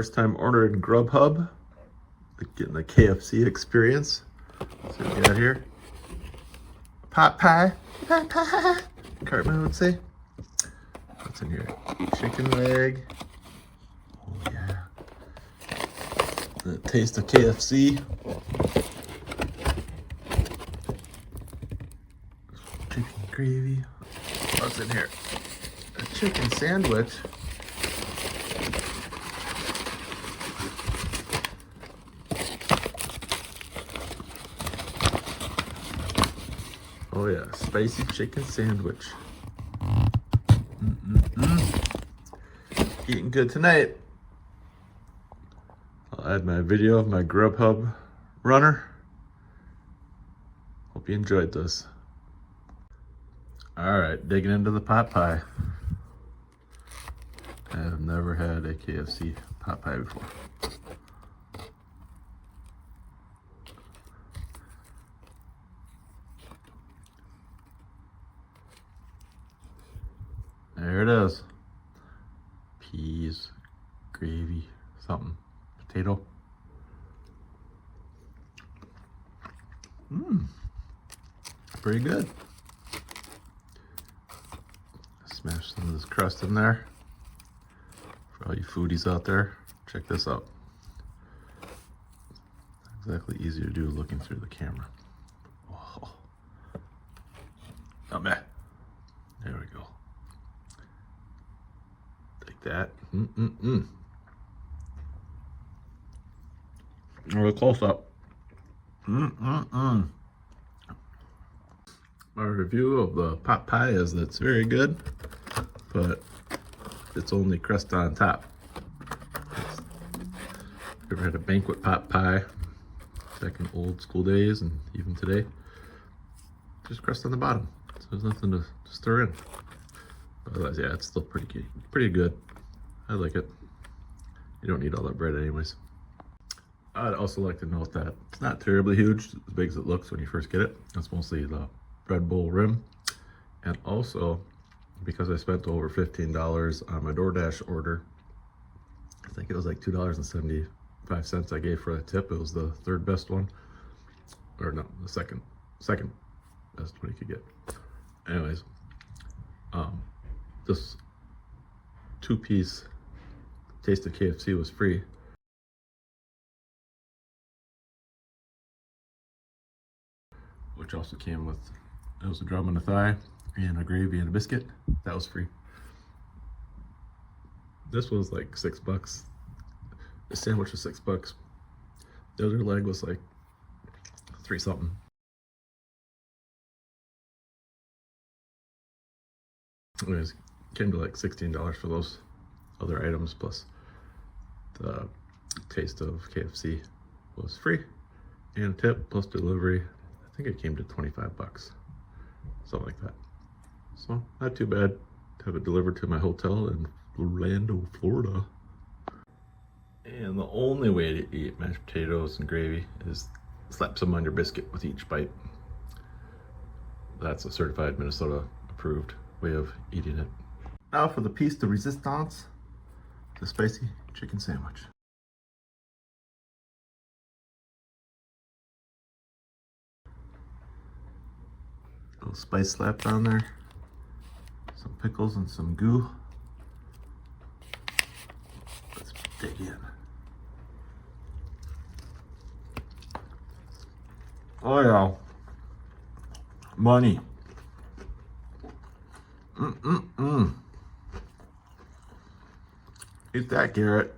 first time ordering Grubhub, getting the KFC experience. Let's see what we got here. Pot pie. Cartman would say. What's in here? Chicken leg. Oh yeah. The taste of KFC. Chicken gravy. What's in here? A chicken sandwich. Oh yeah, spicy chicken sandwich. Eating good tonight. I'll add my video of my Grubhub runner. Hope you enjoyed this. All right, digging into the pot pie. I have never had a KFC pot pie before. There it is. Peas, gravy, something, potato. Pretty good. Smash some of this crust in there. For all you foodies out there, check this out. Exactly easy to do looking through the camera. Oh, not bad. There we go. Take that. Or a close up. My review of the pot pie is that it's very good, but it's only crust on top. Ever had a banquet pot pie back in old school days and even today? Just crust on the bottom, so there's nothing to stir in. But otherwise, yeah, it's still pretty good. I like it. You don't need all that bread anyways. I'd also like to note that it's not terribly huge, as big as it looks when you first get it. It's mostly the bread bowl rim. And also, because I spent over $15 on my DoorDash order, I think it was like $2.75 I gave for a tip. It was the third best one. Or no, the second best one you could get. Anyways, this 2-piece Taste of KFC was free. Which also came with, it was a drum and a thigh, and a gravy and a biscuit. That was free. This was like $6. The sandwich was $6. The other leg was like $3 something. Anyways, came to like $16 for those other items, plus the Taste of KFC was free, and a tip plus delivery. I think it came to 25 bucks, something like that. So not too bad to have it delivered to my hotel in Orlando, Florida. And the only way to eat mashed potatoes and gravy is slap some on your biscuit with each bite. That's a certified Minnesota approved way of eating it. Now for the piece de resistance, the spicy chicken sandwich. Little spice slapped on there, some pickles and some goo. Let's dig in. Oh yeah, money. Eat that, Garrett.